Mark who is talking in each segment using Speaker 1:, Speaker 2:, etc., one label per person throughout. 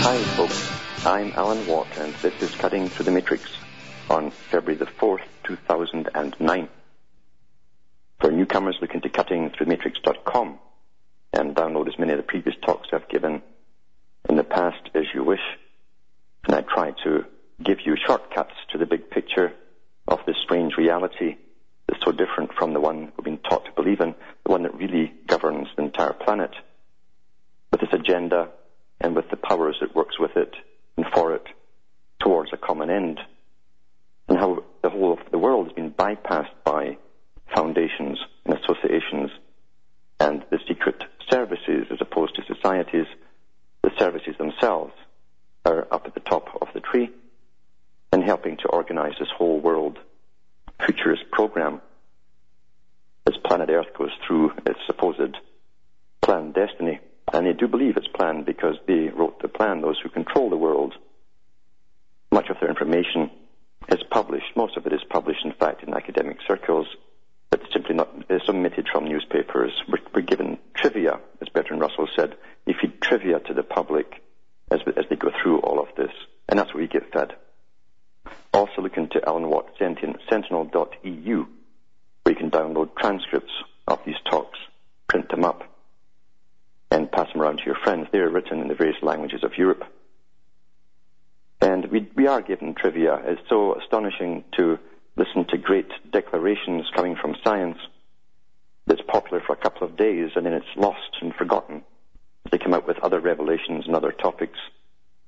Speaker 1: Hi folks, I'm Alan Watt and this is Cutting Through the Matrix on February the 4th, 2009. For newcomers, look into cuttingthroughthematrix.com and download as many of the previous talks I've given in the past as you wish. And I try to give you shortcuts to the big picture of this strange reality that's so different from the one we've been taught to believe in, the one that really governs the entire planet, with its agenda and with the powers that works with it and for it towards a common end, and how the whole of the world has been bypassed by foundations and associations and the secret services as opposed to societies. The services themselves are up at the top of the tree and helping to organize this whole world futurist program as planet Earth goes through its supposed planned destiny. And they do believe it's planned because they wrote the plan, those who control the world. Much of their information is published. Most of it is published, in fact, in academic circles, but simply not it's omitted from newspapers. We're given trivia, as Bertrand Russell said. You feed trivia to the public as they go through all of this, and that's what we get fed. Also look into Alan Watt Sentinel.eu, where you can download transcripts of these talks, print them up, and pass them around to your friends. They're written in the various languages of Europe. And we are given trivia. It's so astonishing to listen to great declarations coming from science that's popular for a couple of days and then it's lost and forgotten. They come out with other revelations and other topics,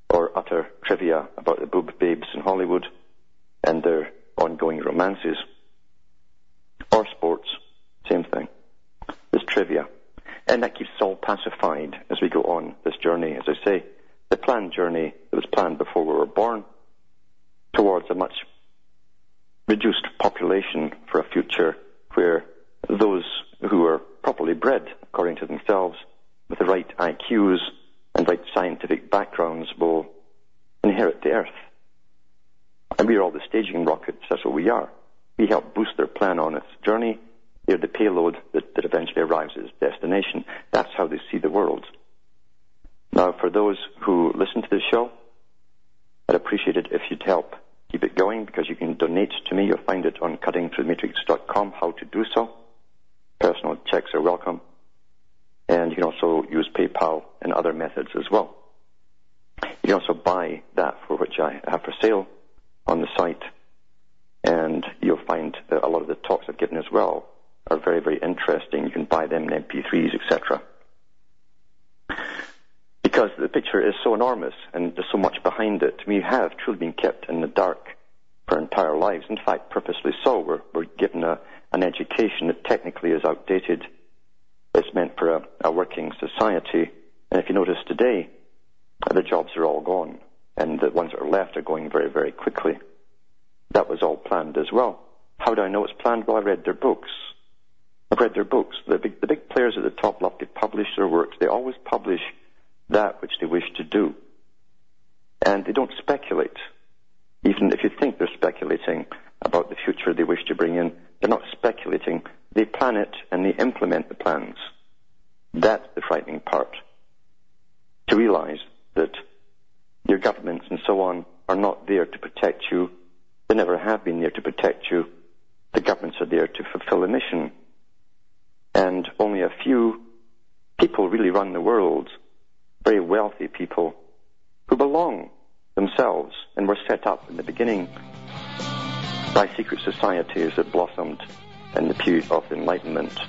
Speaker 1: or utter trivia about the boob babes in Hollywood and their ongoing romances. Or sports, same thing. There's trivia. And that keeps us all pacified as we go on this journey, as I say, the planned journey that was planned before we were born towards a much reduced population for a future where those who are properly bred, according to themselves, with the right IQs and right scientific backgrounds will inherit the Earth. And we are all the staging rockets, that's what we are. We help boost their plan on its journey. They're the payload that eventually arrives at its destination. That's how they see the world. Now, for those who listen to this show, I'd appreciate it if you'd help keep it going, because you can donate to me. You'll find it on cuttingthroughthematrix.com, how to do so. Personal checks are welcome. And you can also use PayPal and other methods as well. You can also buy that for which I have for sale on the site. And you'll find a lot of the talks I've given as well are very, very interesting. You can buy them in MP3s, etc. Because the picture is so enormous and there's so much behind it. We have truly been kept in the dark for our entire lives. In fact, purposely so. We're given an education that technically is outdated. It's meant for a working society. And if you notice today, the jobs are all gone. And the ones that are left are going very, very quickly. That was all planned as well. How do I know it's planned? Well, I read their books. I've read their books. The big players at the top love to publish their works. They always publish that which they wish to do. And they don't speculate. Even if you think they're speculating about the future they wish to bring in, they're not speculating. They plan it and they implement the plans. That's the frightening part. To realize that your governments and so on are not there to protect you. They never have been there to protect you. The governments are there to fulfill a mission. And only a few people really run the world, very wealthy people, who belong themselves and were set up in the beginning by secret societies that blossomed in the period of Enlightenment.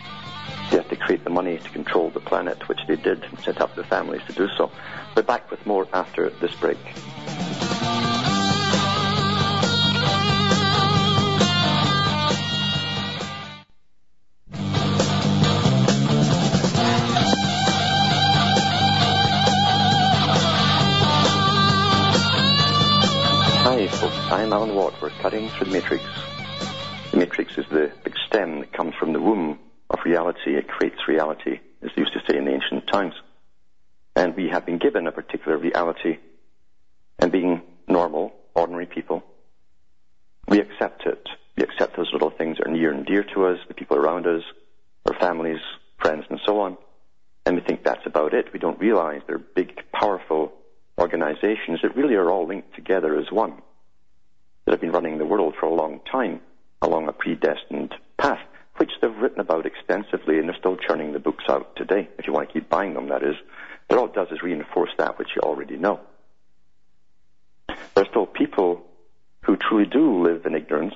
Speaker 1: They had to create the money to control the planet, which they did, and set up the families to do so. We're back with more after this break. Hi folks, I'm Alan Watt. We're cutting through the matrix. The matrix is the big stem that comes from the womb of reality. It creates reality, as they used to say in the ancient times. And we have been given a particular reality, and being normal, ordinary people, we accept it. We accept those little things that are near and dear to us, the people around us, our families, friends, and so on. And we think that's about it. We don't realize they're big, powerful organizations that really are all linked together as one, that have been running the world for a long time along a predestined path, which they've written about extensively, and they're still churning the books out today, if you want to keep buying them, that is. But all it does is reinforce that which you already know. There are still people who truly do live in ignorance,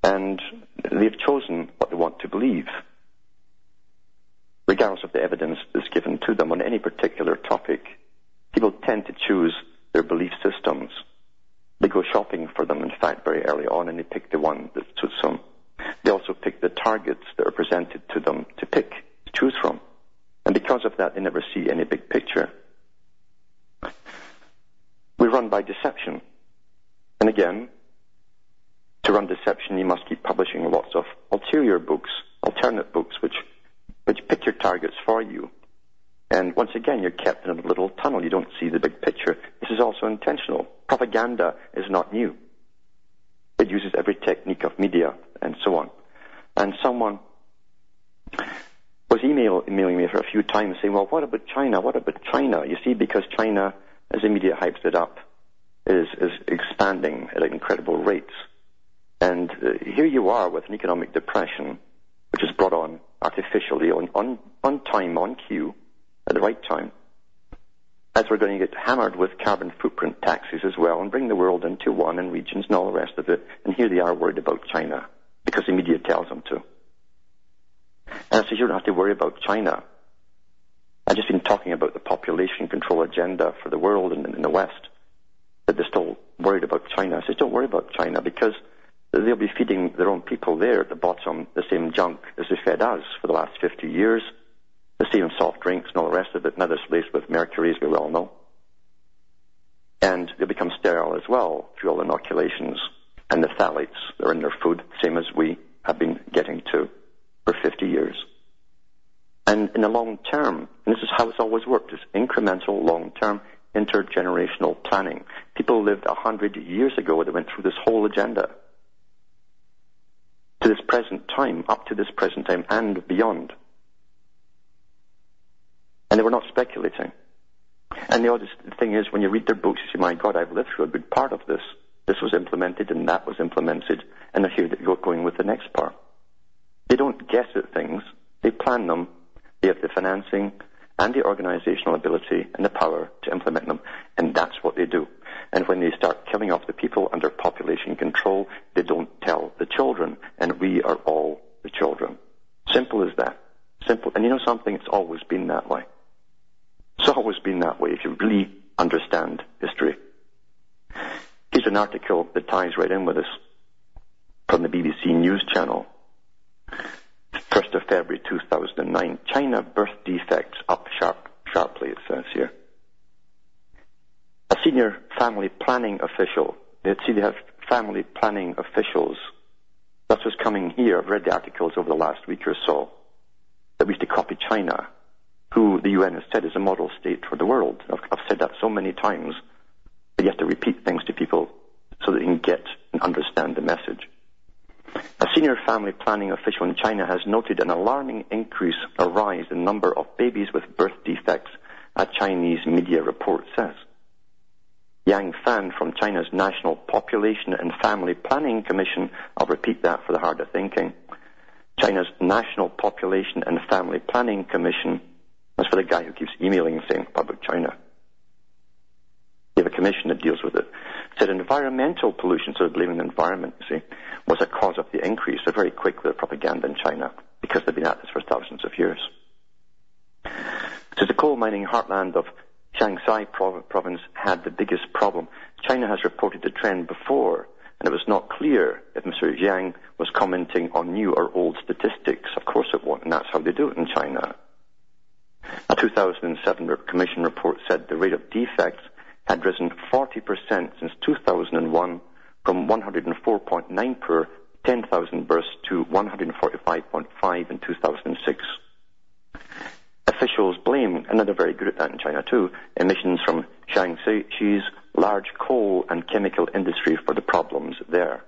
Speaker 1: and they've chosen what they want to believe, regardless of the evidence that's given to them on any particular topic. People tend to choose their belief systems. They go shopping for them, in fact, very early on, and they pick the one that suits them. They also pick the targets that are presented to them to pick, to choose from. And because of that, they never see any big picture. We run by deception. And again, to run deception, you must keep publishing lots of ulterior books, alternate books, which pick your targets for you. And once again, you're kept in a little tunnel. You don't see the big picture. This is also intentional. Propaganda is not new. It uses every technique of media and so on. And someone was emailing me for a few times saying, well, what about China? What about China? You see, because China, as the media hypes it up, is expanding at incredible rates. And here you are with an economic depression, which is brought on artificially, on time, on cue, at the right time, as we're going to get hammered with carbon footprint taxes as well and bring the world into one and regions and all the rest of it. And here they are worried about China because the media tells them to. And I said, you don't have to worry about China. I've just been talking about the population control agenda for the world and in the West, that they're still worried about China. I said, don't worry about China, because they'll be feeding their own people there at the bottom the same junk as they fed us for the last 50 years. The same soft drinks and all the rest of it, and others laced with mercury, as we well know. And they become sterile as well through all inoculations and the phthalates that are in their food, same as we have been getting to for 50 years. And in the long term, and this is how it's always worked, is incremental, long-term, intergenerational planning. People lived 100 years ago that went through this whole agenda. To this present time, up to this present time, and beyond. And they were not speculating. And the oddest thing is, when you read their books, you say, my God, I've lived through a good part of this. This was implemented and that was implemented, and they're here going with the next part. They don't guess at things. They plan them. They have the financing and the organizational ability and the power to implement them, and that's what they do. And when they start killing off the people under population control, they don't tell the children, and we are all the children. Simple as that. Simple. And you know something? It's always been that way. It's always been that way if you really understand history. Here's an article that ties right in with this from the BBC News Channel. 1st of February 2009. China birth defects up sharply, it says here. A senior family planning official. They have family planning officials. That's what's coming here. I've read the articles over the last week or so that we used to copy China, who the UN has said is a model state for the world. I've said that so many times, but you have to repeat things to people so that they can get and understand the message. A senior family planning official in China has noted an alarming rise in number of babies with birth defects, a Chinese media report says. Yang Fan from China's National Population and Family Planning Commission, I'll repeat that for the hard of thinking, China's National Population and Family Planning Commission, that's for the guy who keeps emailing saying about China. They have a commission that deals with it. Said environmental pollution, so they're blaming the environment, you see, was a cause of the increase. They're very quick with their propaganda in China because they've been at this for thousands of years. So the coal mining heartland of Shanxi province had the biggest problem. China has reported the trend before, and it was not clear if Mr. Jiang was commenting on new or old statistics. Of course it wasn't, and that's how they do it in China. A 2007 commission report said the rate of defects had risen 40% since 2001, from 104.9 per 10,000 births to 145.5 in 2006. Officials blame, and they're very good at that in China too, emissions from Shanxi's large coal and chemical industry for the problems there.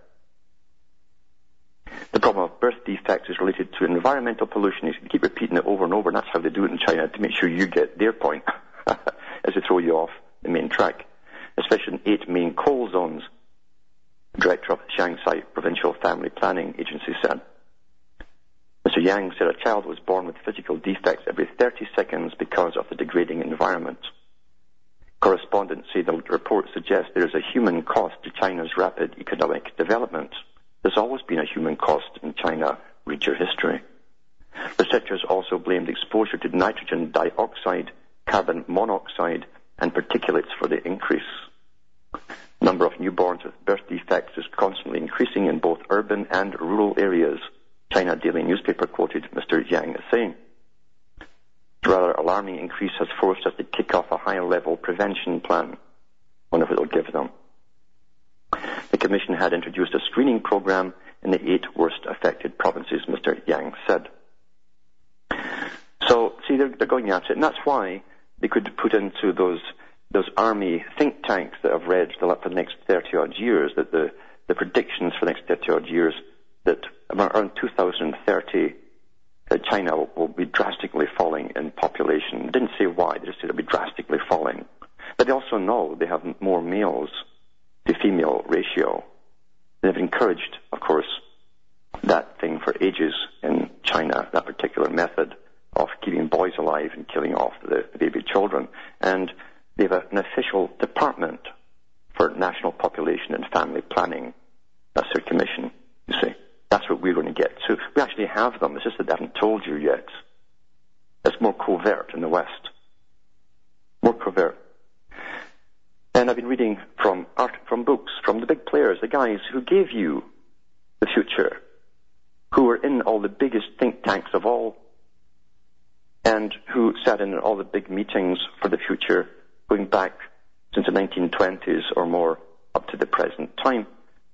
Speaker 1: The problem of birth defects is related to environmental pollution. You keep repeating it over and over, and that's how they do it in China to make sure you get their point as they throw you off the main track, especially in 8 main coal zones, the director of the Shanghai Provincial Family Planning Agency said. Mr. Yang said a child was born with physical defects every 30 seconds because of the degrading environment. Correspondents say the report suggests there is a human cost to China's rapid economic development. There's always been a human cost in China. Read your history. Researchers also blamed exposure to nitrogen dioxide, carbon monoxide, and particulates for the increase. The number of newborns with birth defects is constantly increasing in both urban and rural areas, China Daily newspaper quoted Mr. Yang as saying. The rather alarming increase has forced us to kick off a higher-level prevention plan. Wonder if it will give them. The Commission had introduced a screening program in the 8 worst affected provinces, Mr. Yang said. So, see, they're going at it, and that's why they could put into those army think tanks that I've read for the next 30-odd years, that the predictions for the next 30-odd years, that around 2030, China will be drastically falling in population. They didn't say why, they just said it'll be drastically falling. But they also know they have more males to female ratio. They've encouraged, of course, that thing for ages in China, that particular method of keeping boys alive and killing off the baby children. And they have an official department for national population and family planning. That's their commission, you see. That's what we're going to get to. We actually have them. It's just that they haven't told you yet. It's more covert in the West. More covert. And I've been reading from books, from the big players, the guys who gave you the future, who were in all the biggest think tanks of all, and who sat in all the big meetings for the future, going back since the 1920s or more up to the present time.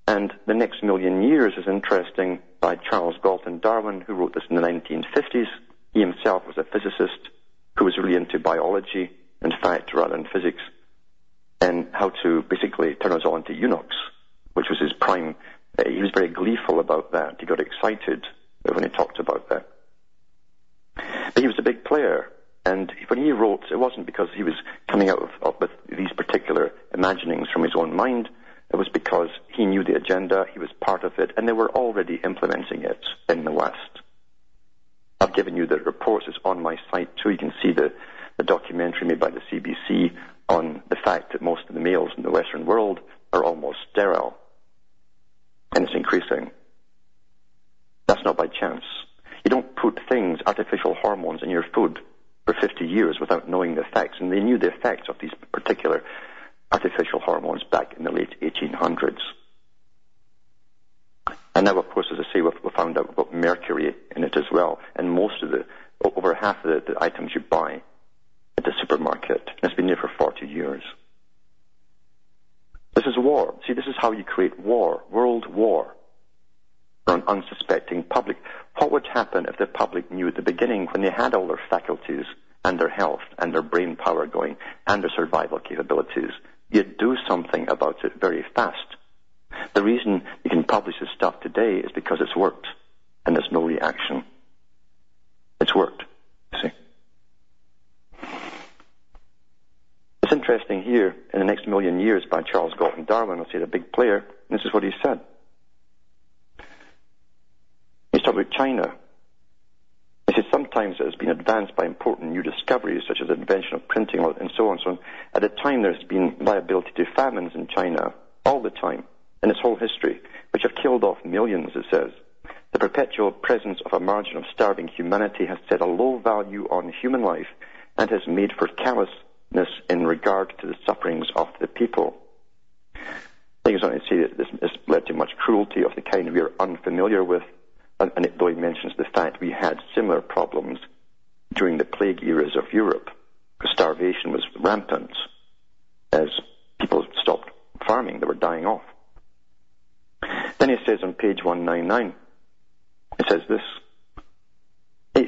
Speaker 1: And The Next Million Years is interesting, by Charles Galton Darwin, who wrote this in the 1950s. He himself was a physicist who was really into biology, in fact, rather than physics, and how to basically turn us all into eunuchs, which was his prime. He was very gleeful about that. He got excited when he talked about that. But he was a big player, and when he wrote, it wasn't because he was coming out with these particular imaginings from his own mind. It was because he knew the agenda, he was part of it, and they were already implementing it in the West. I've given you the reports. It's on my site too. You can see the documentary made by the CBC on the fact that most of the males in the Western world are almost sterile. And it's increasing. That's not by chance. You don't put things, artificial hormones, in your food for 50 years without knowing the effects. And they knew the effects of these particular artificial hormones back in the late 1800s. And now, of course, as I say, we've found out about mercury in it as well. And over half of the items you buy at the supermarket. And it's been there for 40 years. This is war. See, this is how you create war, world war, for an unsuspecting public. What would happen if the public knew at the beginning, when they had all their faculties and their health and their brain power going and their survival capabilities, you'd do something about it very fast. The reason you can publish this stuff today is because it's worked, and there's no reaction. It's worked, you see. It's interesting here, in The Next Million Years by Charles Galton Darwin, I'll say the big player, and this is what he said. He's talking about China. He says sometimes it has been advanced by important new discoveries, such as the invention of printing and so on and so on. At the time, there's been liability to famines in China all the time, in its whole history, which have killed off millions, it says. The perpetual presence of a margin of starving humanity has set a low value on human life and has made for callousness in regard to the sufferings of the people. I think it's only to say that this has led to much cruelty of the kind we are unfamiliar with, and though he mentions the fact we had similar problems during the plague eras of Europe, because starvation was rampant as people stopped farming, they were dying off. Then he says on page 199, it says this.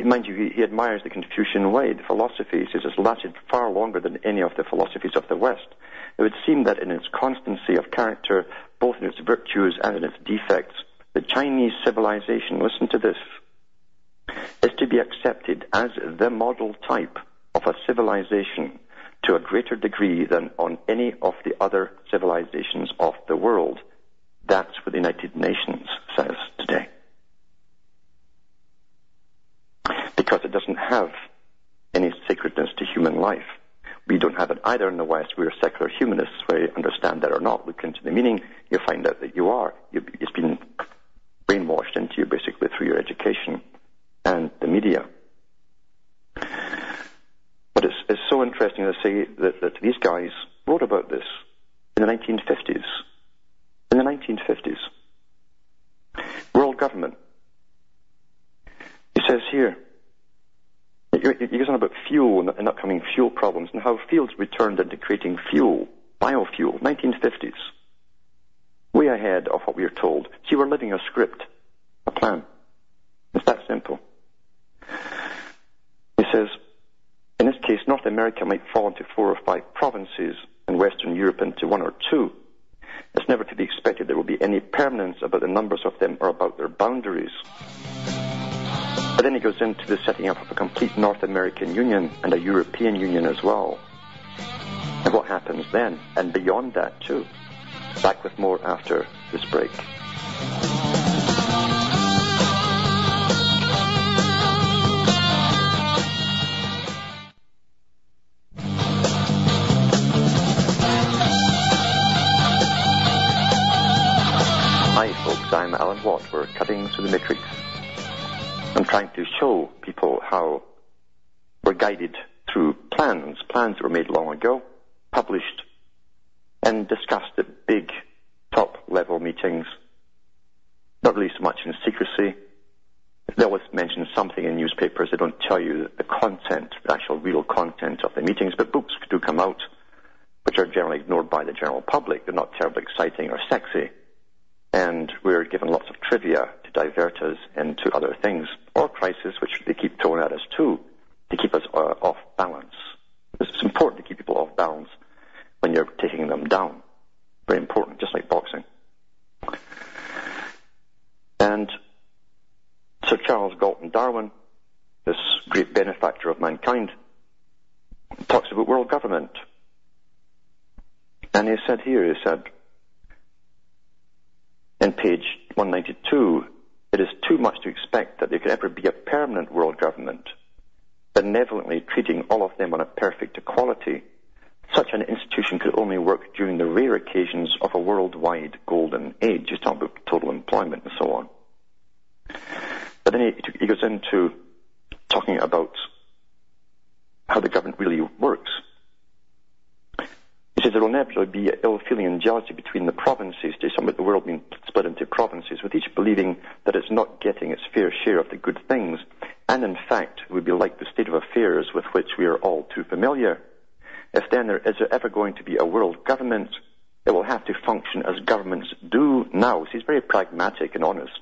Speaker 1: Mind you, he admires the Confucian way, the philosophy. He says it's lasted far longer than any of the philosophies of the West. It would seem that in its constancy of character, both in its virtues and in its defects, the Chinese civilization, listen to this, is to be accepted as the model type of a civilization to a greater degree than on any of the other civilizations of the world. That's what the United Nations says today. Because it doesn't have any sacredness to human life. We don't have it either in the West. We're secular humanists, whether you understand that or not. Look into the meaning, you'll find out that you are. It's been brainwashed into you basically through your education and the media. But it's so interesting to say that these guys wrote about this in the 1950s. In the 1950s. World government. He says here, he goes on about fuel and upcoming fuel problems and how fields will be turned into creating fuel, biofuel, 1950s. Way ahead of what we are told. See, we're living a script, a plan. It's that simple. He says, in this case, North America might fall into 4 or 5 provinces and Western Europe into 1 or 2. It's never to be expected there will be any permanence about the numbers of them or about their boundaries. But then he goes into the setting up of a complete North American Union and a European Union as well. And what happens then? And beyond that too. Back with more after this break. Hi folks, I'm Alan Watt. We're cutting through the matrix. I'm trying to show people how we're guided through plans that were made long ago, published, and discussed at big top-level meetings, not really so much in secrecy. They always mention something in newspapers. They don't tell you the content, the actual real content of the meetings, but books do come out, which are generally ignored by the general public. They're not terribly exciting or sexy. And we're given lots of trivia to divert us into other things, or crisis, which they keep throwing at us too, to keep us off balance. It's important to keep people off balance when you're taking them down. Very important, just like boxing. And Sir Charles Galton Darwin, this great benefactor of mankind, talks about world government. And he said, in page 192, it is too much to expect that there could ever be a permanent world government, benevolently treating all of them on a perfect equality. Such an institution could only work during the rare occasions of a worldwide golden age. He's talking about total employment and so on. But then he goes into talking about how the government really works. He says there will inevitably be ill-feeling and jealousy between the provinces, to some of the world being split into provinces, with each believing that it's not getting its fair share of the good things, and in fact would be like the state of affairs with which we are all too familiar. If then is there ever going to be a world government, it will have to function as governments do now. So he's very pragmatic and honest,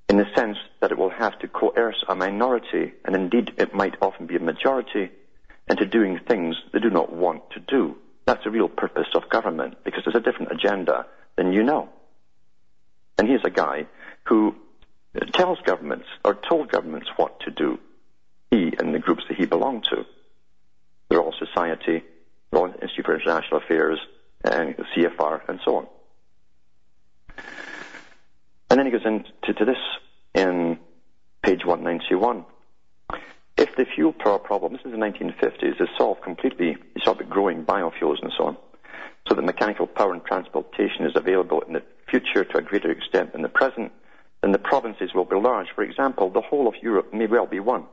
Speaker 1: in the sense that it will have to coerce a minority, and indeed it might often be a majority, into doing things they do not want to do. That's the real purpose of government, because there's a different agenda than you know. And he's a guy who tells governments, or told governments what to do, he and the groups that he belonged to. The Royal Society, the Royal Institute for International Affairs, and the CFR, and so on. And then he goes into this in page 191. If the fuel power problem, this is the 1950s, is solved completely, you saw about growing biofuels and so on, so that mechanical power and transportation is available in the future to a greater extent than the present, then the provinces will be large. For example, the whole of Europe may well be one,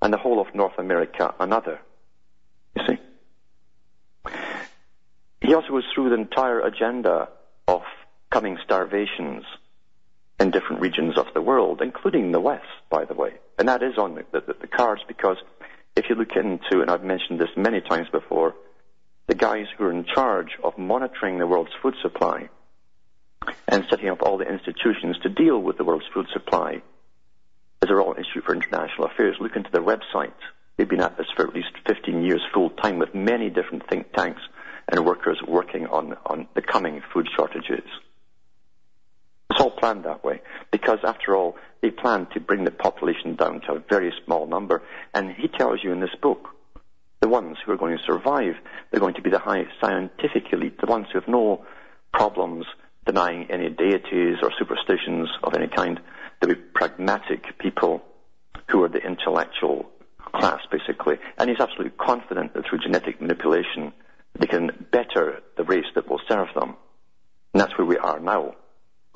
Speaker 1: and the whole of North America another. You see? He also goes through the entire agenda of coming starvations in different regions of the world, including the West, by the way. And that is on the cards, because if you look into, and I've mentioned this many times before, the guys who are in charge of monitoring the world's food supply and setting up all the institutions to deal with the world's food supply is the Royal Institute for International Affairs. Look into their website. They've been at this for at least 15 years full time, with many different think tanks and workers working on the coming food shortages. It's all planned that way, because after all, they plan to bring the population down to a very small number. And he tells you in this book, The ones who are going to survive, they're going to be the high scientific elite, the ones who have no problems denying any deities or superstitions of any kind. They'll be pragmatic people who are the intellectual class, basically. And he's absolutely confident that through genetic manipulation, they can better the race that will serve them. And that's where we are now,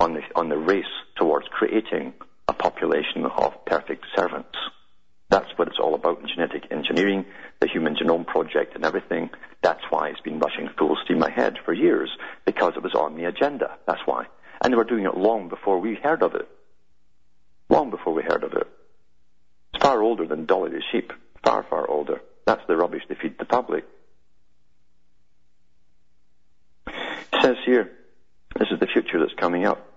Speaker 1: on the race towards creating a population of perfect servants. That's what it's all about in genetic engineering, the Human Genome Project and everything. That's why it's been rushing full steam ahead for years, because it was on the agenda. That's why. And they were doing it long before we heard of it. Long before we heard of it. It's far older than Dolly the sheep. Far, far older. That's the rubbish they feed the public. It says here, this is the future that's coming up.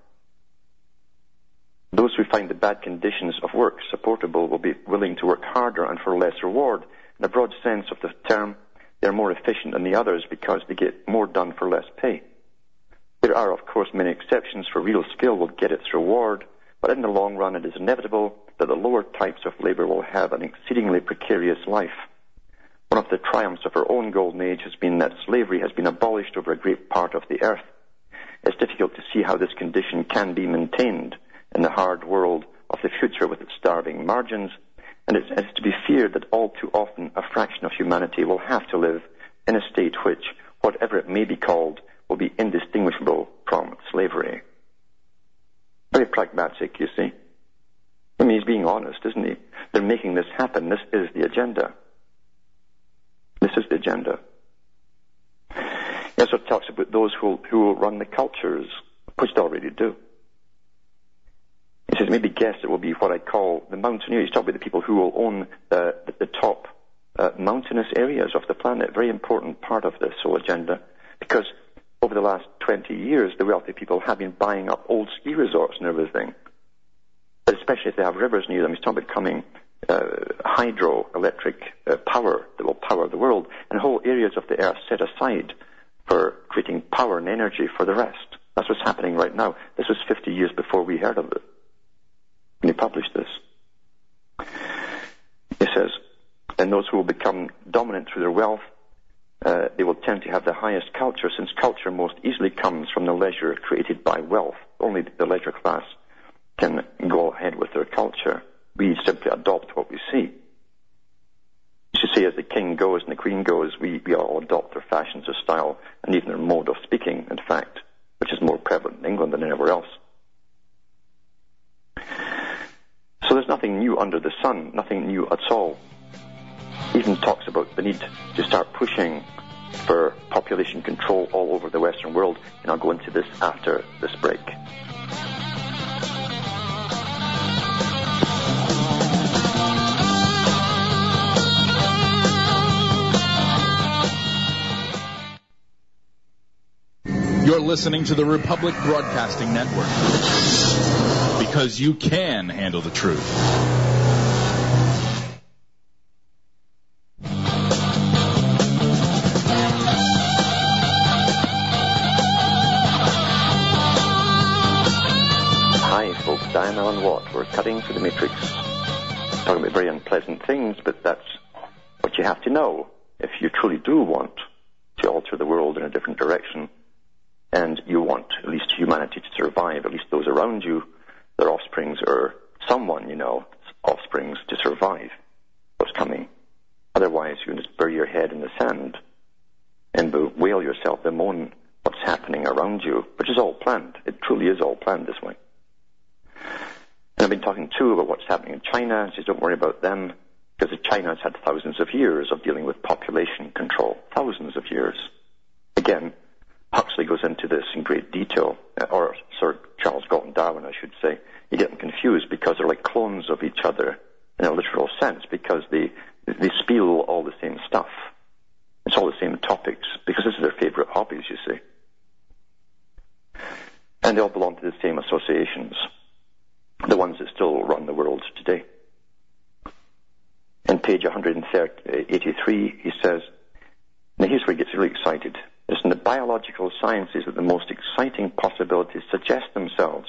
Speaker 1: Those who find the bad conditions of work supportable will be willing to work harder and for less reward. In a broad sense of the term, they are more efficient than the others because they get more done for less pay. There are, of course, many exceptions for real skill will get its reward, but in the long run it is inevitable that the lower types of labor will have an exceedingly precarious life. One of the triumphs of our own golden age has been that slavery has been abolished over a great part of the earth. It's difficult to see how this condition can be maintained in the hard world of the future with its starving margins, and it's to be feared that all too often a fraction of humanity will have to live in a state which, whatever it may be called, will be indistinguishable from slavery. Very pragmatic, you see. I mean, he's being honest, isn't he? They're making this happen. This is the agenda. This is the agenda. He also talks about those who will run the cultures, which they already do. He says, maybe guess it will be what I call the mountaineers. He's talking about the people who will own the top mountainous areas of the planet. Very important part of this whole agenda, because over the last 20 years, the wealthy people have been buying up old ski resorts and everything. But especially if they have rivers near them. He's talking about coming hydroelectric power that will power the world, and whole areas of the earth set aside for creating power and energy for the rest. That's what's happening right now. This was 50 years before we heard of it, when he published this. He says, and those who will become dominant through their wealth, they will tend to have the highest culture, since culture most easily comes from the leisure created by wealth. Only the leisure class can go ahead with their culture. We simply adopt what we see. You should say, as the king goes and the queen goes, we all adopt their fashions, their style, and even their mode of speaking, in fact, which is more prevalent in England than anywhere else. So there's nothing new under the sun, nothing new at all. He even talks about the need to start pushing for population control all over the Western world, and I'll go into this after this break.
Speaker 2: You're listening to the Republic Broadcasting Network, because you can handle the truth.
Speaker 1: Hi folks, I'm Alan Watt. We're cutting through the matrix. Talking about very unpleasant things, but that's what you have to know if you truly do want to alter the world in a different direction. And you want at least humanity to survive, at least those around you, their offsprings, or someone, offsprings to survive what's coming. Otherwise, you just bury your head in the sand and bewail yourself, bemoan what's happening around you, which is all planned. It truly is all planned this way. And I've been talking, too, about what's happening in China. She says, don't worry about them, because China has had thousands of years of dealing with population control. Thousands of years. Again, Huxley goes into this in great detail, or Sir Charles Galton Darwin, I should say. You get them confused because they're like clones of each other in a literal sense, because they spiel all the same stuff. It's all the same topics, because this is their favorite hobbies, you see. And they all belong to the same associations, the ones that still run the world today. In page 183, he says, now here's where he gets really excited. It's in the biological sciences that the most exciting possibilities suggest themselves,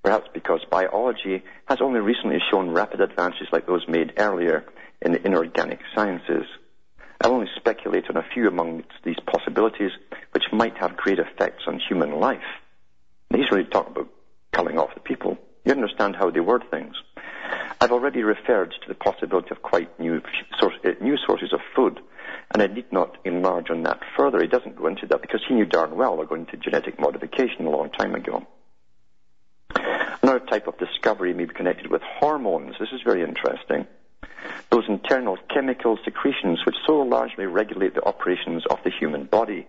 Speaker 1: perhaps because biology has only recently shown rapid advances like those made earlier in the inorganic sciences. I'll only speculate on a few amongst these possibilities which might have great effects on human life. He's really talking about culling off the people. You understand how they word things. I've already referred to the possibility of quite new sources of food, and I need not enlarge on that further. He doesn't go into that because he knew darn well they're going to genetic modification a long time ago. Another type of discovery may be connected with hormones. This is very interesting. Those internal chemical secretions which so largely regulate the operations of the human body.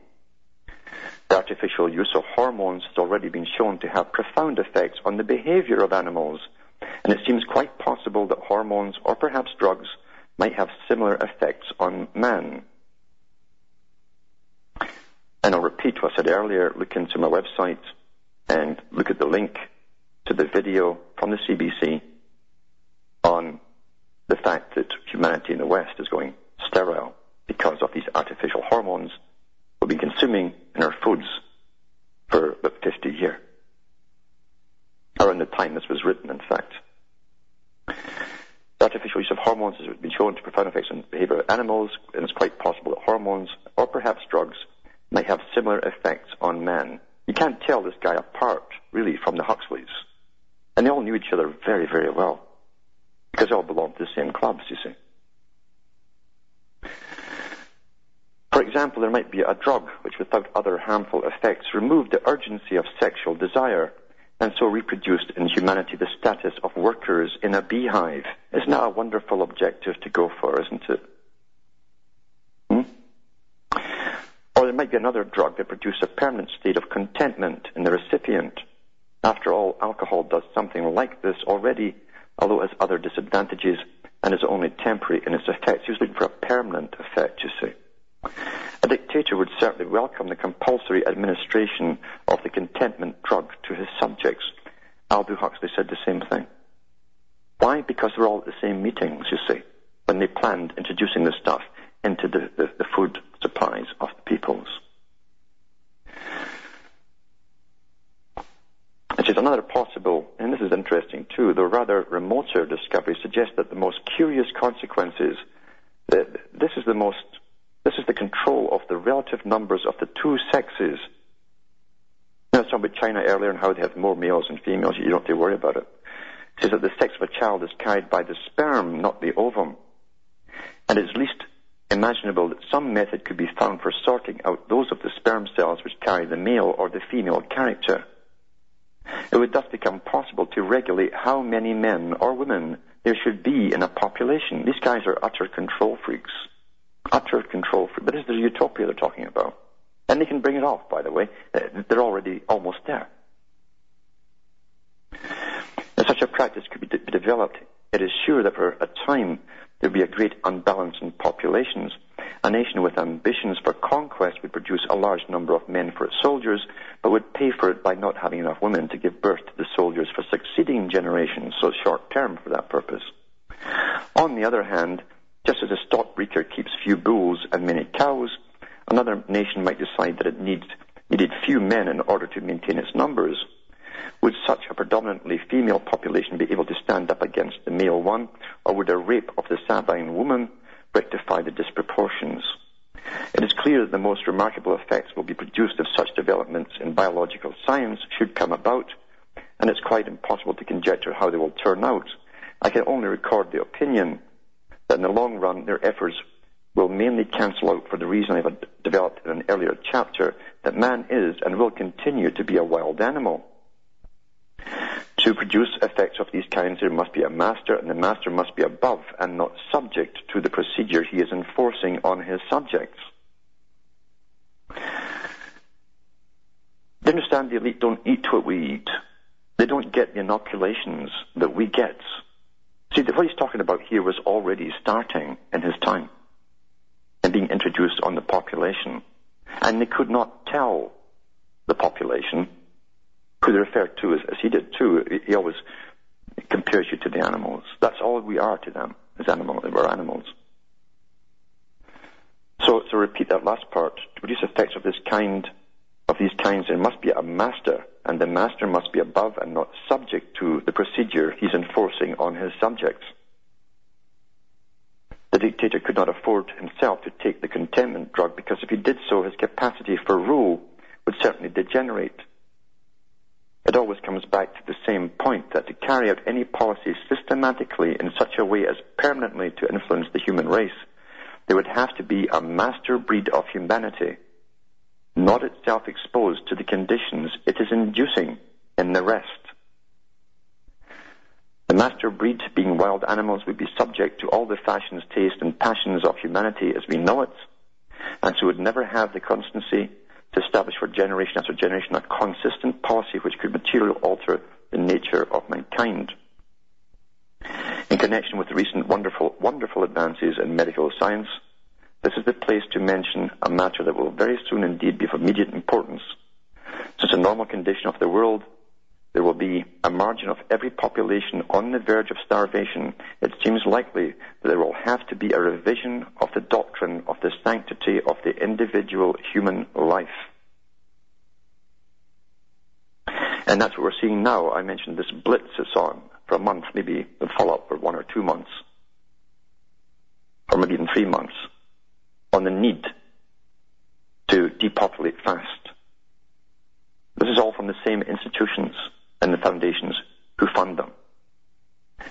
Speaker 1: The artificial use of hormones has already been shown to have profound effects on the behavior of animals, and it seems quite possible that hormones, or perhaps drugs, might have similar effects on man. And I'll repeat what I said earlier. Look into my website and look at the link to the video from the CBC on the fact that humanity in the West is going sterile because of these artificial hormones we've been consuming in our foods for about 50 years. Around the time this was written, in fact. The artificial use of hormones has been shown to profound effects on the behavior of animals, and it's quite possible that hormones, or perhaps drugs, might have similar effects on man. You can't tell this guy apart, really, from the Huxleys. And they all knew each other very, very well, because they all belonged to the same clubs, you see. For example, there might be a drug which, without other harmful effects, removed the urgency of sexual desire, and so reproduced in humanity the status of workers in a beehive. Isn't that a wonderful objective to go for, isn't it? Or there might be another drug that produces a permanent state of contentment in the recipient. After all, alcohol does something like this already, although it has other disadvantages and is only temporary in its effects. He was looking for a permanent effect, you see. A dictator would certainly welcome the compulsory administration of the contentment drug to his subjects. Aldous Huxley said the same thing. Why? Because they were all at the same meetings, you see, when they planned introducing this stuff into the food supplies of the peoples. Which is another possible, and this is interesting too, though rather remoter discovery suggests that the most curious consequences, this is the control of the relative numbers of the two sexes. I was talking about China earlier and how they have more males and females. You don't have to worry about it. It says that the sex of a child is carried by the sperm, not the ovum. And it's least imaginable that some method could be found for sorting out those of the sperm cells which carry the male or the female character. It would thus become possible to regulate how many men or women there should be in a population. These guys are utter control freaks. Utter control freaks. But this is the utopia they're talking about. And they can bring it off, by the way. They're already almost there. If such a practice could be developed, it is sure that for a time there would be a great unbalance in populations. A nation with ambitions for conquest would produce a large number of men for its soldiers, but would pay for it by not having enough women to give birth to the soldiers for succeeding generations, so short term for that purpose. On the other hand, just as a stock breeder keeps few bulls and many cows, another nation might decide that it needed few men in order to maintain its numbers. Would such a predominantly female population be able to stand up against the male one, or would a rape of the Sabine woman rectify the disproportions? It is clear that the most remarkable effects will be produced if such developments in biological science should come about, and it's quite impossible to conjecture how they will turn out. I can only record the opinion that in the long run their efforts will mainly cancel out for the reason I have developed in an earlier chapter, that man is and will continue to be a wild animal. To produce effects of these kinds, there must be a master, and the master must be above and not subject to the procedure he is enforcing on his subjects. You understand, the elite don't eat what we eat. They don't get the inoculations that we get. See, what he's talking about here was already starting in his time and being introduced on the population. And they could not tell the population who they refer to as he did too. He always compares you to the animals. That's all we are to them, as animals. We're animals. So to repeat that last part, to produce effects of these kinds, there must be a master, and the master must be above and not subject to the procedure he's enforcing on his subjects. The dictator could not afford himself to take the contentment drug because if he did so, his capacity for rule would certainly degenerate. It always comes back to the same point, that to carry out any policy systematically in such a way as permanently to influence the human race, there would have to be a master breed of humanity, not itself exposed to the conditions it is inducing in the rest. The master breed, being wild animals, would be subject to all the fashions, taste, and passions of humanity as we know it, and so would never have the constancy to establish for generation after generation a consistent policy which could materially alter the nature of mankind. In connection with the recent wonderful advances in medical science, this is the place to mention a matter that will very soon indeed be of immediate importance. Since a normal condition of the world, there will be a margin of every population on the verge of starvation. It seems likely that there will have to be a revision of the doctrine of the sanctity of the individual human life. And that's what we're seeing now. I mentioned this blitz that's on for a month, maybe the follow-up for 1 or 2 months, or maybe even 3 months, on the need to depopulate fast. This is all from the same institutions and the foundations who fund them,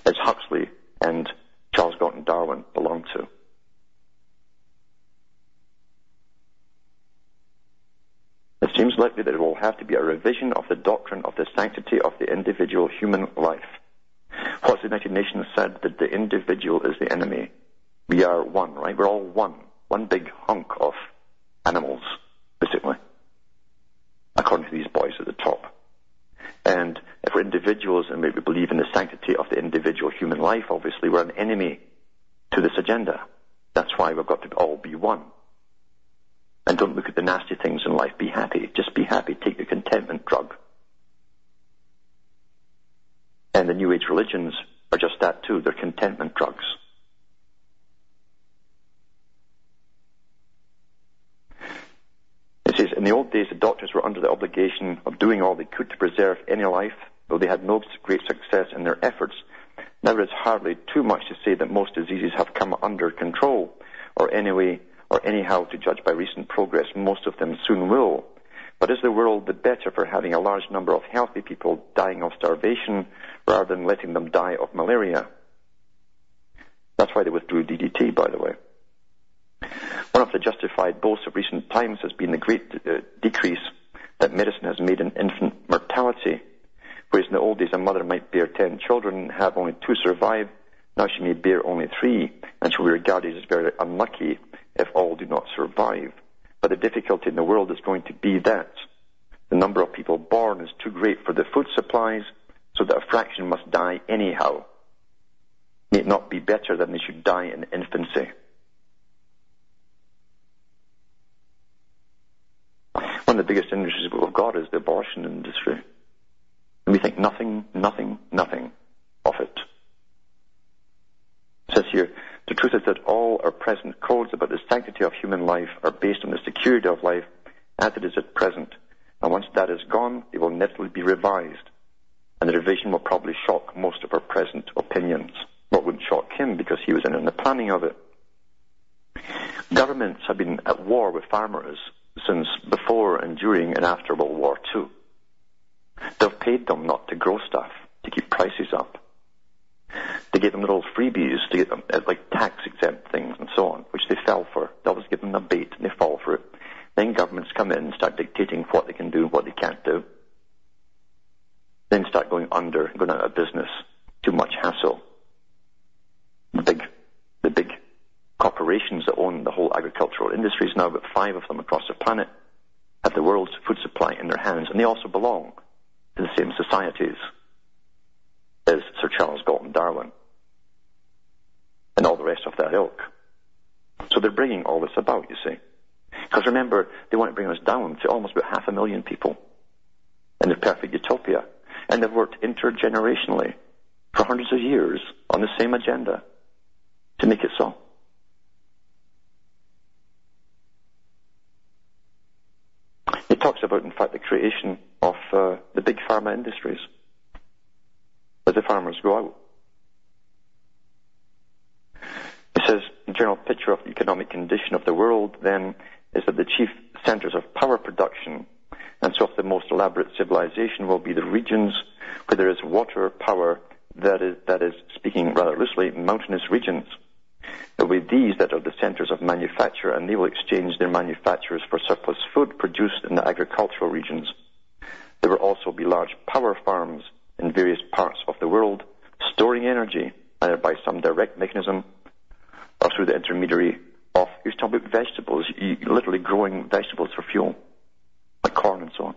Speaker 1: as Huxley and Charles Galton Darwin belong to. It seems likely that it will have to be a revision of the doctrine of the sanctity of the individual human life. What's the United Nations said? That the individual is the enemy. We are one, right? We're all one big hunk of animals, basically, according to these boys at the top. And if we're individuals and we believe in the sanctity of the individual human life, obviously we're an enemy to this agenda. That's why we've got to all be one. And don't look at the nasty things in life. Be happy. Just be happy. Take the contentment drug. And the New Age religions are just that too. They're contentment drugs. It says, in the old days, the doctors were under the obligation of doing all they could to preserve any life, though they had no great success in their efforts. Now it's hardly too much to say that most diseases have come under control, or anyhow, to judge by recent progress, most of them soon will. But is the world the better for having a large number of healthy people dying of starvation rather than letting them die of malaria? That's why they withdrew DDT, by the way. One of the justified boasts of recent times has been the great decrease that medicine has made in infant mortality. Whereas in the old days a mother might bear 10 children and have only 2 survive, now she may bear only 3, and she will be regarded as very unlucky if all do not survive. But the difficulty in the world is going to be that the number of people born is too great for the food supplies, so that a fraction must die anyhow. May it not be better than they should die in infancy. One of the biggest industries we've got is the abortion industry. And we think nothing of it. It says here, the truth is that all our present codes about the sanctity of human life are based on the security of life as it is at present. And once that is gone, they will inevitably be revised. And the revision will probably shock most of our present opinions. Well, it wouldn't shock him because he was in the planning of it. Governments have been at war with farmers since before and during and after World War II. They've paid them not to grow stuff, to keep prices up. They gave them little freebies to get them, like tax-exempt things and so on, which they fell for. They always give them a bait and they fall for it. Then governments come in and start dictating what they can do, what they can't do. Then start going under, going out of business. Too much hassle. The big corporations that own the whole agricultural industries now, about 5 of them across the planet, have the world's food supply in their hands, and they also belong to the same societies as Sir Charles Galton Darwin and all the rest of that ilk. So they're bringing all this about, you see. Because remember, they want to bring us down to almost about 500,000 people in the perfect utopia. And they've worked intergenerationally for hundreds of years on the same agenda to make it so. It talks about, in fact, the creation of the big pharma industries as the farmers go out. It says, general picture of the economic condition of the world, then, is that the chief centers of power production, and so of the most elaborate civilization, will be the regions where there is water power, that is, speaking rather loosely, mountainous regions. It will be these that are the centers of manufacture, and they will exchange their manufactures for surplus food produced in the agricultural regions. There will also be large power farms in various parts of the world, storing energy, either by some direct mechanism or through the intermediary of, you're talking about vegetables, literally growing vegetables for fuel, like corn and so on.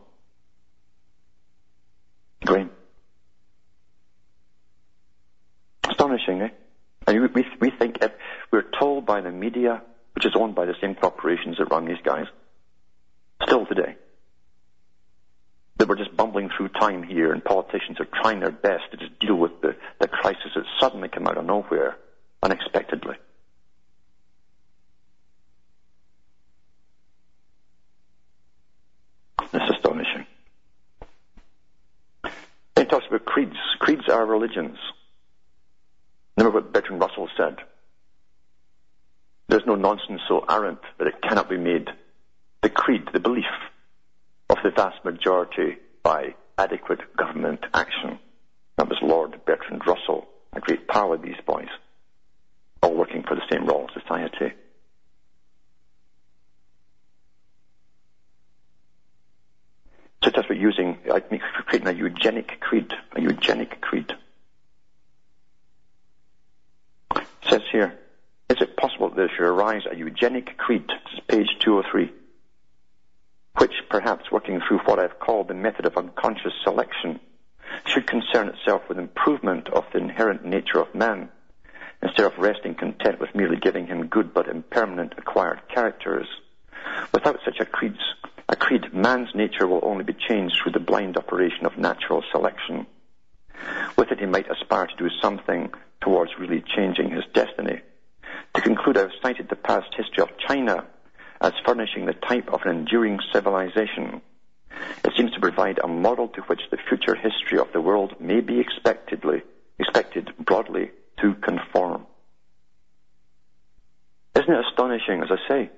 Speaker 1: Grain. Astonishing, eh? And we think, if we're told by the media, which is owned by the same corporations that run these guys, still today, that we're just bumbling through time here, and politicians are trying their best to just deal with the crisis that suddenly came out of nowhere, unexpectedly. It's astonishing. Then he talks about creeds. Creeds are religions. Remember what Bertrand Russell said. There's no nonsense so arrant that it cannot be made the creed, the belief of the vast majority by adequate government action. That was Lord Bertrand Russell, a great power, these boys, all working for the same Royal Society. So that's what creating a eugenic creed, a eugenic creed. It says here, is it possible that there should arise a eugenic creed? This is page 203. Which, perhaps working through what I've called the method of unconscious selection, should concern itself with improvement of the inherent nature of man, instead of resting content with merely giving him good but impermanent acquired characters. Without such a creed, man's nature will only be changed through the blind operation of natural selection. With it he might aspire to do something towards really changing his destiny. To conclude, I've cited the past history of China as furnishing the type of an enduring civilization. It seems to provide a model to which the future history of the world may be expected broadly to conform. Isn't it astonishing, as I say,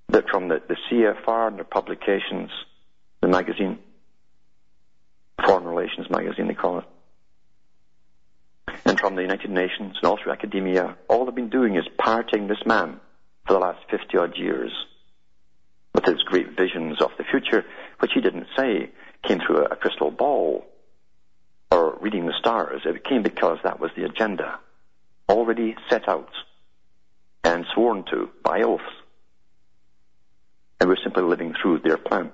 Speaker 1: that from the CFR and their publications, the magazine, Foreign Relations magazine they call it, and from the United Nations and all through academia, all they've been doing is parroting this man for the last 50-odd years with his great visions of the future, which he didn't say came through a crystal ball or reading the stars. It came because that was the agenda, already set out and sworn to by oaths. And we're simply living through their plan.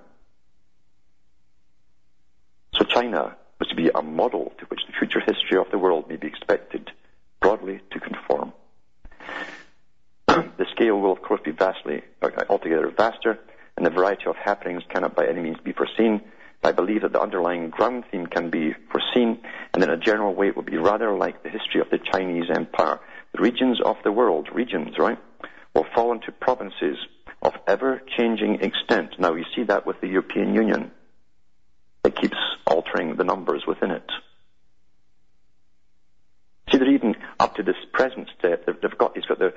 Speaker 1: So China was to be a model to which the future history of the world may be expected broadly to conform. The scale will, of course, be altogether vaster, and the variety of happenings cannot by any means be foreseen. I believe that the underlying ground theme can be foreseen, and in a general way it will be rather like the history of the Chinese Empire. The regions of the world, right, will fall into provinces of ever-changing extent. Now, we see that with the European Union. It keeps altering the numbers within it. See, they're even up to this present step. He's got the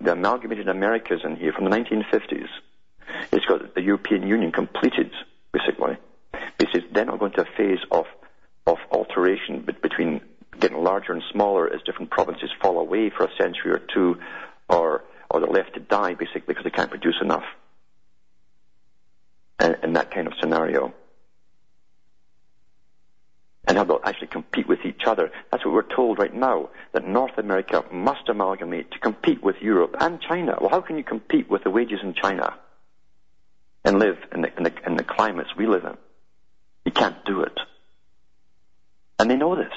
Speaker 1: amalgamated Americas in here from the 1950s. It's got the European Union completed, basically. Basically, then we're going to a phase of alteration between getting larger and smaller as different provinces fall away for a century or two, or they're left to die, basically, because they can't produce enough. And that kind of scenario. And how they'll actually compete with each other. That's what we're told right now, that North America must amalgamate to compete with Europe and China. Well, how can you compete with the wages in China and live in the climates we live in? You can't do it. And they know this.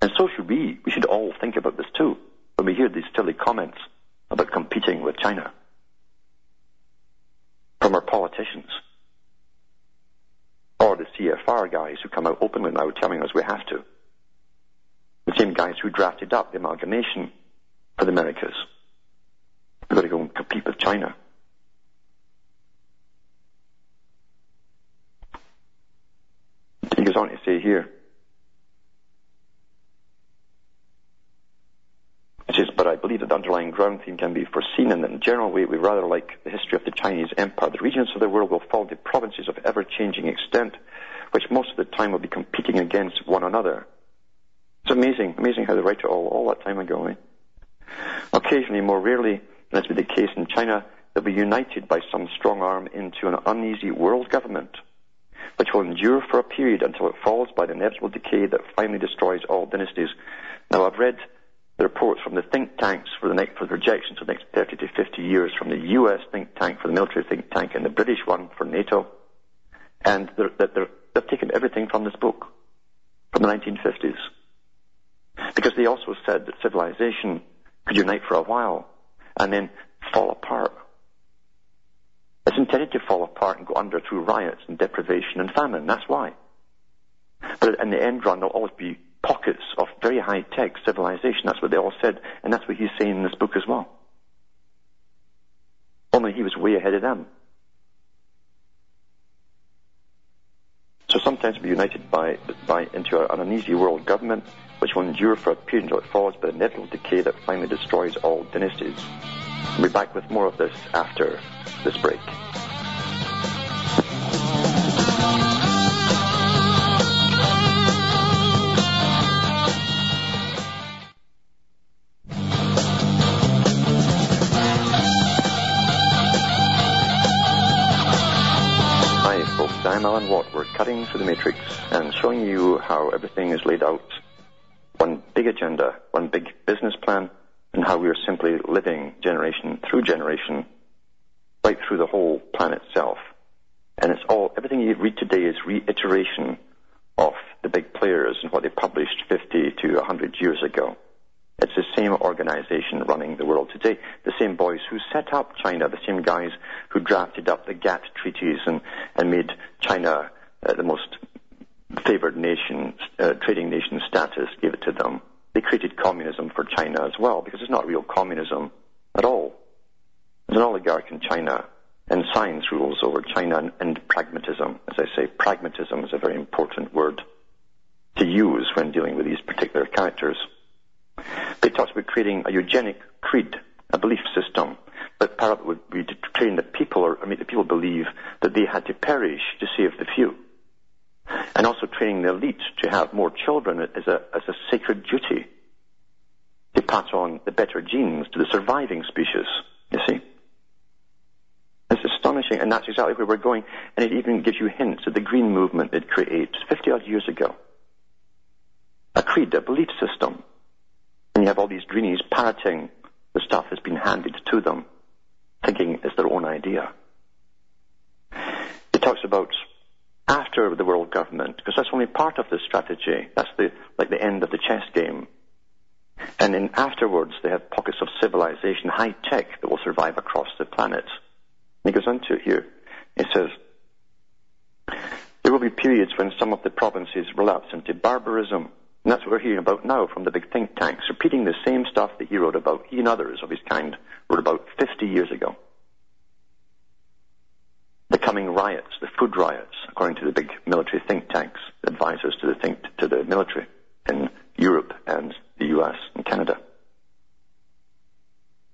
Speaker 1: And so should we. We should all think about this too, when we hear these silly comments about competing with China from our politicians. Or the CFR guys who come out openly now telling us we have to. The same guys who drafted up the amalgamation for the Americas. We've got to go and compete with China. He goes on to say here, it says, but I believe that the ground theme can be foreseen, and in general we rather like the history of the Chinese Empire. The regions of the world will fall to provinces of ever-changing extent, which most of the time will be competing against one another. It's amazing how they write it all that time ago. Occasionally, more rarely, and that's been the case in China, they'll be united by some strong arm into an uneasy world government, which will endure for a period until it falls by the inevitable decay that finally destroys all dynasties. Now, I've read the reports from the think tanks for the projections for the next 30 to 50 years, from the US think tank for the military think tank and the British one for NATO, and they've taken everything from this book from the 1950s, because they also said that civilization could unite for a while and then fall apart. It's intended to fall apart and go under through riots and deprivation and famine. That's why. But in the end run, there'll always be pockets of very high-tech civilization. That's what they all said, and that's what he's saying in this book as well. Only he was way ahead of them. So sometimes we'll be united into an uneasy world government, which will endure for a period until it falls by the inevitable decay that finally destroys all dynasties. We'll be back with more of this after this break. Hi folks, I'm Alan Watt. We're cutting through the matrix and showing you how everything is laid out. One big agenda, one big business plan, and how we are simply living generation through generation, right through the whole planet itself. And it's everything you read today is reiteration of the big players and what they published 50 to 100 years ago. It's the same organization running the world today, the same boys who set up China, the same guys who drafted up the GATT treaties and made China the most favored nation, trading nation status, gave it to them. They created communism for China as well, because it's not real communism at all. There's an oligarch in China, and science rules over China, and pragmatism. As I say, pragmatism is a very important word to use when dealing with these particular characters. They talked about creating a eugenic creed, a belief system, but part of it would be to train the people, or make the people believe that they had to perish to save the few. And also training the elite to have more children as a sacred duty, to pass on the better genes to the surviving species, you see. It's astonishing, and that's exactly where we're going, and it even gives you hints of the green movement it creates 50-odd years ago. A creed, a belief system. And you have all these greenies parroting the stuff that's been handed to them, thinking it's their own idea. It talks about after the world government, because that's only part of the strategy. That's like the end of the chess game. And then afterwards, they have pockets of civilization, high tech, that will survive across the planet. And he goes into it here. He says, there will be periods when some of the provinces relapse into barbarism. And that's what we're hearing about now from the big think tanks, repeating the same stuff that he wrote about, he and others of his kind wrote about 50 years ago. The coming riots, the food riots, according to the big military think tanks, advisors to the military in Europe and the US and Canada.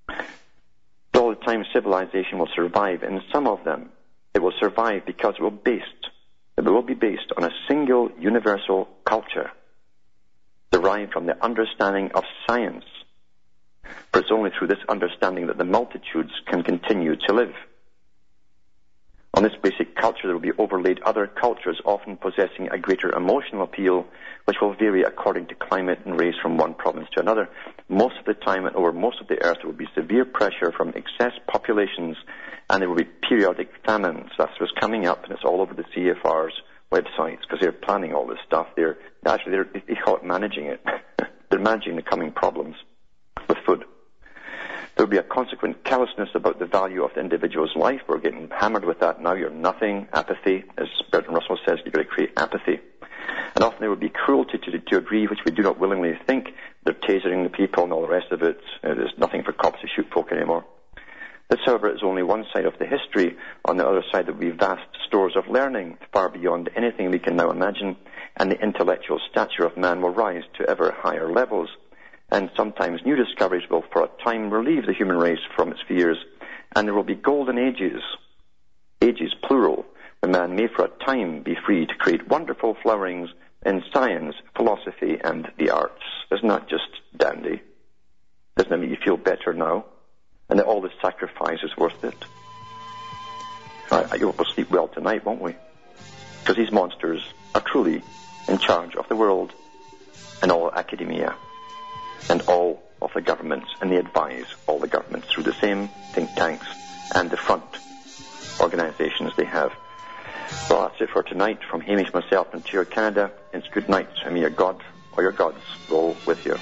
Speaker 1: But all the time civilization will survive. In some of them, it will survive because it will be based on a single universal culture, derived from the understanding of science. For it's only through this understanding that the multitudes can continue to live. On this basic culture, there will be overlaid other cultures, often possessing a greater emotional appeal, which will vary according to climate and race from one province to another. Most of the time and over most of the earth, there will be severe pressure from excess populations, and there will be periodic famines. That's what's coming up, and it's all over the CFR's websites, because they're planning all this stuff. They call it managing it. They're managing the coming problems with food. There will be a consequent callousness about the value of the individual's life. We're getting hammered with that now. You're nothing. Apathy. As Bertrand Russell says, you've got to create apathy. And often there will be cruelty to a degree which we do not willingly think. They're tasering the people and all the rest of it. There's nothing for cops to shoot folk anymore. This, however, is only one side of the history. On the other side, there will be vast stores of learning, far beyond anything we can now imagine, and the intellectual stature of man will rise to ever higher levels. and sometimes new discoveries will for a time relieve the human race from its fears, and there will be golden ages, ages plural, when man may for a time be free to create wonderful flowerings in science, philosophy, and the arts. Isn't that just dandy? Doesn't that make you feel better now? And that all the sacrifice is worth it? I hope we'll sleep well tonight, won't we? Because these monsters are truly in charge of the world and all academia and all of the governments, and they advise all the governments through the same think tanks and the front organizations they have. Well, that's it for tonight. From Hamish, myself, and Ontario, Canada, it's good night, and may your God or your gods go with you.